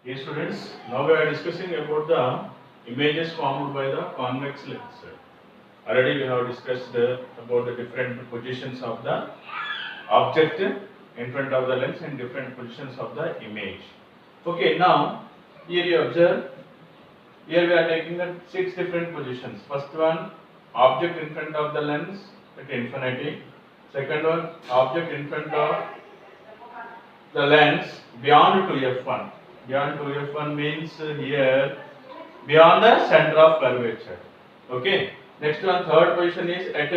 Hey students, now we are discussing about the images formed by the convex lens. Already we have discussed about the different positions of the object in front of the lens and different positions of the image. Okay, now here you observe, here we are taking the 6 different positions. First one, object in front of the lens at infinity. Second one, object in front of the lens beyond 2f1. Beyond 2f1 means here beyond the center of curvature. Okay. Next one, third position is at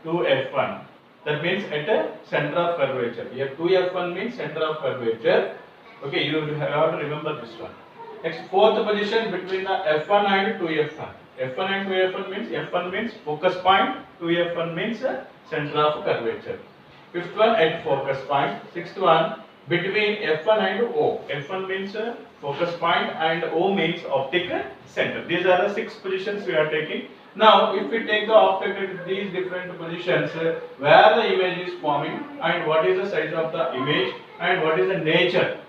2f1. That means at a center of curvature. Here 2f1 means center of curvature. Okay, you have to remember this one. Next, fourth position between the f1 and 2f1. f1 and 2f1 means f1 means focus point, 2f1 means center of curvature. Fifth one at focus point. Sixth one between f1 and O. f1 means focus point and O means optic center. These are the 6 positions we are taking. Now, if we take the object at these different positions, where the image is forming and what is the size of the image and what is the nature.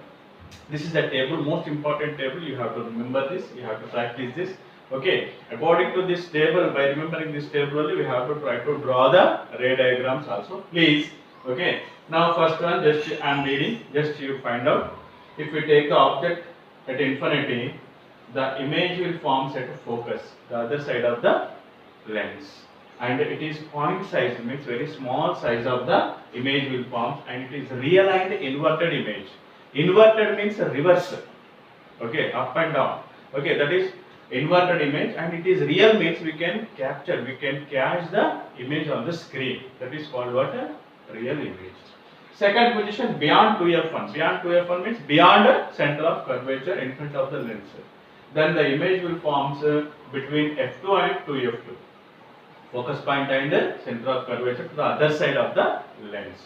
This is the table, most important table. You have to remember this. You have to practice this. Okay. According to this table, by remembering this table only, we have to try to draw the ray diagrams also. Please. Okay. Now, first one, just I am reading. Just you find out. If we take the object at infinity, the image will form at focus, the other side of the lens, and it is point size, means very small size of the image will form, and it is real and inverted image. Inverted means reverse. Okay, up and down. Okay, that is inverted image, and it is real means we can capture, we can catch the image on the screen. That is called what? A real image. Second position, beyond 2f1. Beyond 2f1 means beyond center of curvature in front of the lens. Then the image will form between f2 and 2f2. Focus point and center of curvature to the other side of the lens.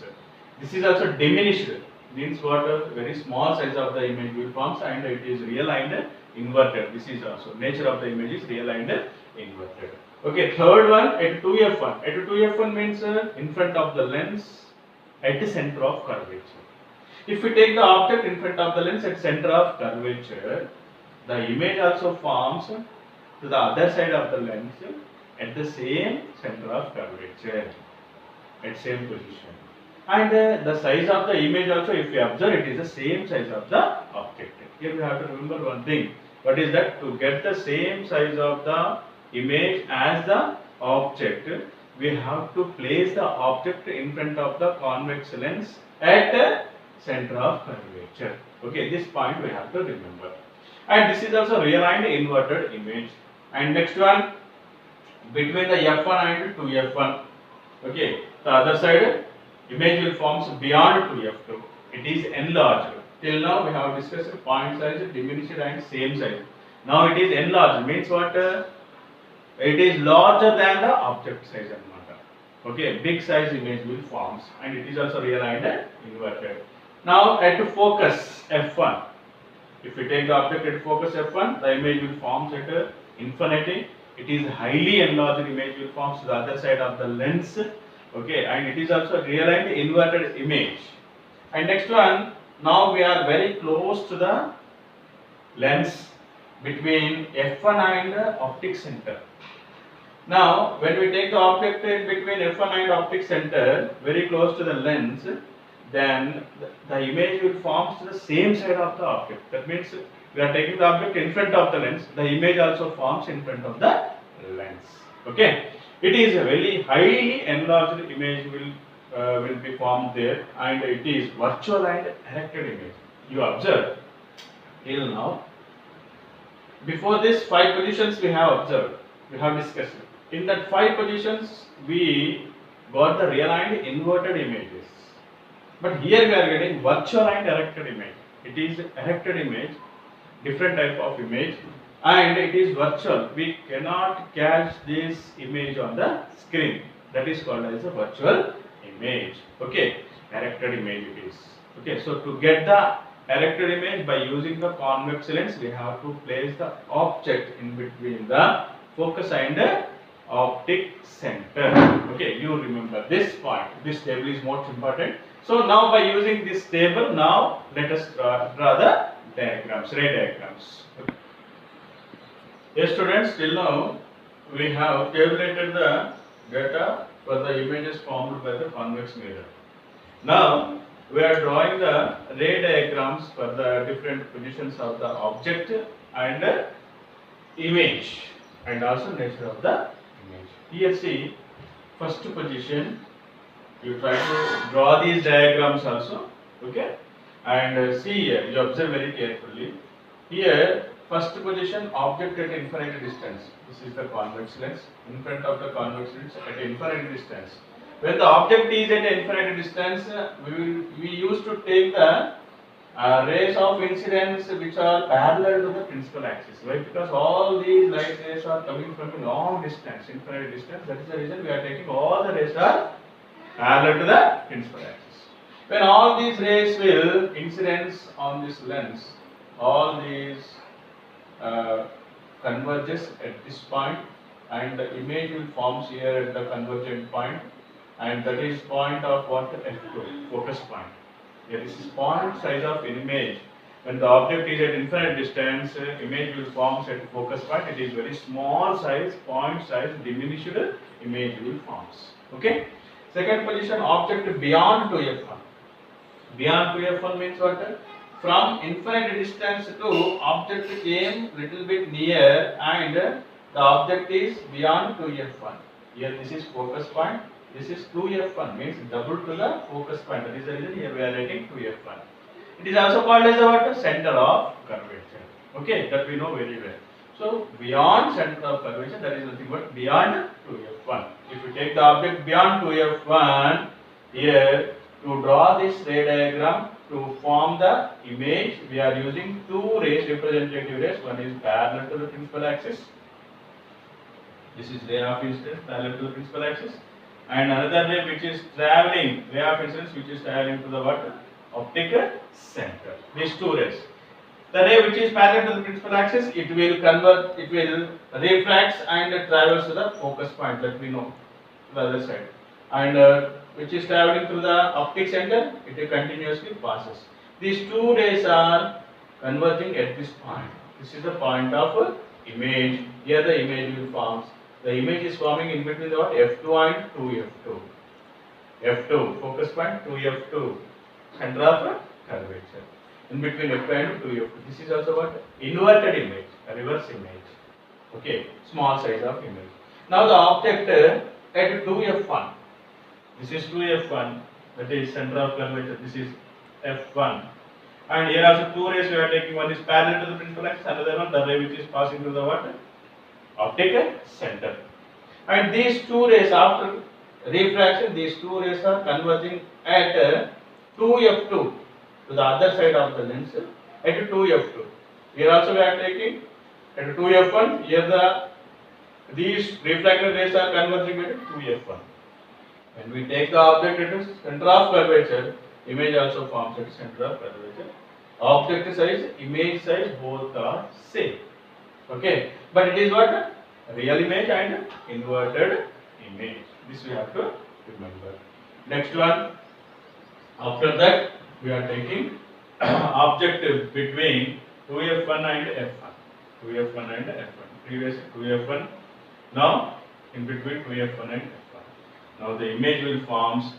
This is also diminished. Means what? A very small size of the image will form, and it is real and inverted. This is also nature of the image is real and inverted. Okay, third one at 2f1. At 2f1 means in front of the lens at the center of curvature. If we take the object in front of the lens at center of curvature, the image also forms to the other side of the lens at the same center of curvature, at same position. And the size of the image also, if you observe, it is the same size of the object. Here we have to remember one thing. What is that? To get the same size of the image as the object, we have to place the object in front of the convex lens at the center of curvature. Okay, this point we have to remember. And this is also real and inverted image. And next one, between the f1 and 2f1. Okay, the other side image will form beyond 2f2. It is enlarged. Till now we have discussed point size, diminished and same size. Now it is enlarged. Means what? It is larger than the object size. Okay, big size image will form, and it is also real and inverted. Now at focus f1. If we take the object at focus f1, the image will form at infinity. It is highly enlarged image will form to the other side of the lens. Okay, and it is also real and inverted image. And next one, now we are very close to the lens between f1 and optic center. Now, when we take the object between f1 and optic center, very close to the lens, then the image will form to the same side of the object. That means we are taking the object in front of the lens, the image also forms in front of the lens. Okay, it is a very highly enlarged image will be formed there, and it is virtual and erected image. You observe till now. Before this 5 positions we have observed, we have discussed. In that 5 positions we got the real and inverted images. But here we are getting virtual and erected image. It is erected image, different type of image, and it is virtual. We cannot catch this image on the screen. That is called as a virtual image. Okay, erected image it is. Okay, so to get the erected image by using the convex lens, we have to place the object in between the focus and the optic center. Okay, you remember this point. This table is most important. So now by using this table, now let us draw the diagrams, ray diagrams. Yes, students, till now we have tabulated the data for the images formed by the convex mirror. Now we are drawing the ray diagrams for the different positions of the object and image and also nature of the image. Here see, first position, you try to draw these diagrams also, okay, and see here, you observe very carefully. Here, first position, object at infinite distance. This is the convex lens. In front of the convex lens at infinite distance. When the object is at infinite distance, we used to take the rays of incidence which are parallel to the principal axis. Why? Because all these light rays are coming from a long distance, infinite distance. That is the reason we are taking all the rays are parallel to the principal axis. When all these rays will incidence on this lens, all these converges at this point, and the image will forms here at the convergent point, and that is point of what? F2, focus point. Here this is point size of an image. When the object is at infinite distance, image will forms at focus point. It is very small size, point size, diminished image will forms. Okay. Second position, object beyond 2f1. Beyond 2f1 means what? From infinite distance to object came little bit near and the object is beyond 2f1. Here this is focus point. This is 2f1, means double to the focus point. That is the reason here we are writing 2f1. It is also called as what? Center of curvature. Okay, that we know very well. So beyond center of curvature, that is nothing but beyond 2f1. If you take the object beyond 2f1, here to draw this ray diagram, to form the image, we are using two rays, representative rays. One is parallel to the principal axis. This is ray of incidence parallel to the principal axis. And another ray which is traveling, ray of incidence which is traveling to the what? Optic center. These two rays. The ray which is parallel to the principal axis, it will convert, it will refracts and travels to the focus point, that we know, to the other side. And which is traveling through the optic center, it continuously passes. These two rays are converging at this point. This is the point of image. Here the image will forms. The image is forming in between the what? F2 and 2F2. F2, focus point, 2F2, center of curvature. In between F2 and 2F2. This is also what? Inverted image, a reverse image. Okay, small size of image. Now the object at 2F1. This is 2F1, that is center of curvature. This is F1. And here also two rays we are taking. One is parallel to the principal axis, another one the ray which is passing through the what? Optic center. And these two rays, after refraction, these two rays are converging at 2F2 to the other side of the lens at 2F2. Here also we are taking at 2F1. Here these refracted rays are converging at 2F1. When we take the object at center of curvature, image also forms at center of curvature. Object size, image size, both are same. Okay, but it is what? Real image and inverted image. This we have to remember. Next one. After that, we are taking object between 2f1 and f1. 2f1 and f1. Previous 2f1. Now in between 2f1 and f1. Now the image will forms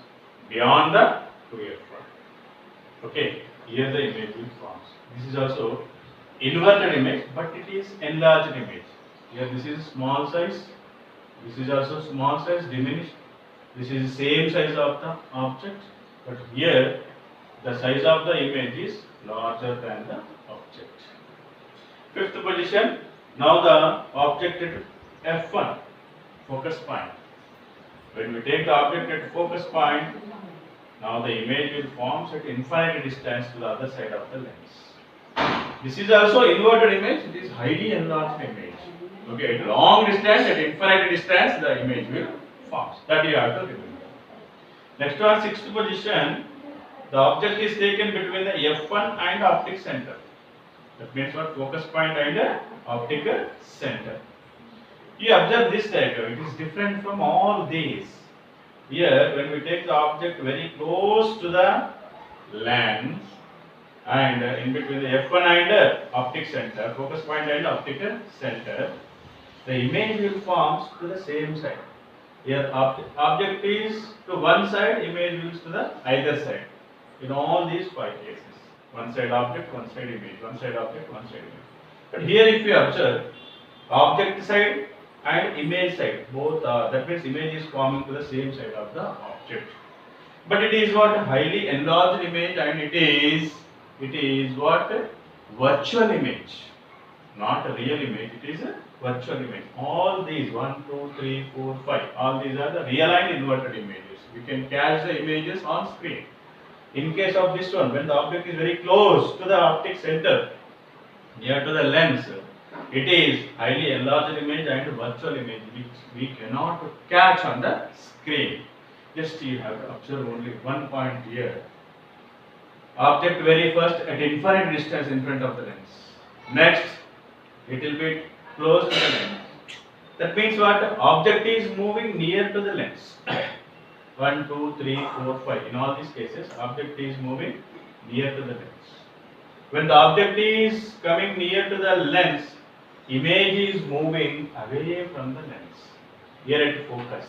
beyond the 2f1. Okay. Here the image will forms. This is also inverted image, but it is enlarged image. Here this is small size. This is also small size, diminished. This is the same size of the object, but here the size of the image is larger than the object. Fifth position. Now the object at f1, focus point. When we take the object at focus point, now the image will forms at infinite distance to the other side of the lens. This is also inverted image. It is highly enlarged image. Okay, at long distance, at infinite distance, the image will forms. That you have to remember. Next one, sixth position. The object is taken between the f1 and optic center. That means what? Focus point and optic center. You observe this diagram. It is different from all these. Here, when we take the object very close to the lens, and in between the F1 and optic center, focus point and optic center, the image will form to the same side. Here object is to one side, image is to the either side. In all these 5 cases, one side object, one side image, one side object, one side image. But here if you observe, object side and image side, both that means image is forming to the same side of the object. But it is what highly enlarged image, and it is what virtual image, not a real image. It is a virtual image. All these 1, 2, 3, 4, 5, all these are the real and inverted images. We can catch the images on screen. In case of this one, when the object is very close to the optic center, near to the lens, it is highly enlarged image and virtual image which we cannot catch on the screen. Just you have to observe only one point here. Object very first at infinite distance in front of the lens. Next, little bit close to the lens. That means what? Object is moving near to the lens. 1, 2, 3, 4, 5. In all these cases, object is moving near to the lens. When the object is coming near to the lens, image is moving away from the lens. Here at focus,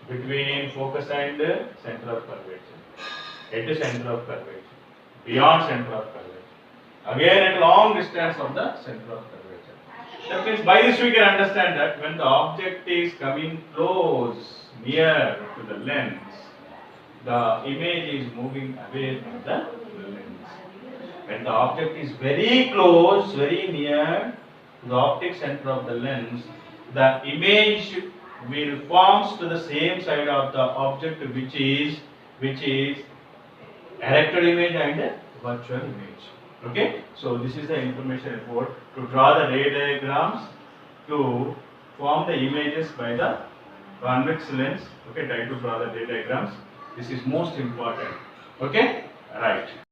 between focus and center of curvature, at the center of curvature, beyond center of curvature, again at long distance of the center of curvature. That means by this we can understand that when the object is coming close, near to the lens, the image is moving away from the lens. When the object is very close, very near to the optic center of the lens, the image will form to the same side of the object which is erected image and virtual image. Okay, so this is the information about to draw the ray diagrams to form the images by the convex lens. Okay, try to draw the ray diagrams. This is most important. Okay, right.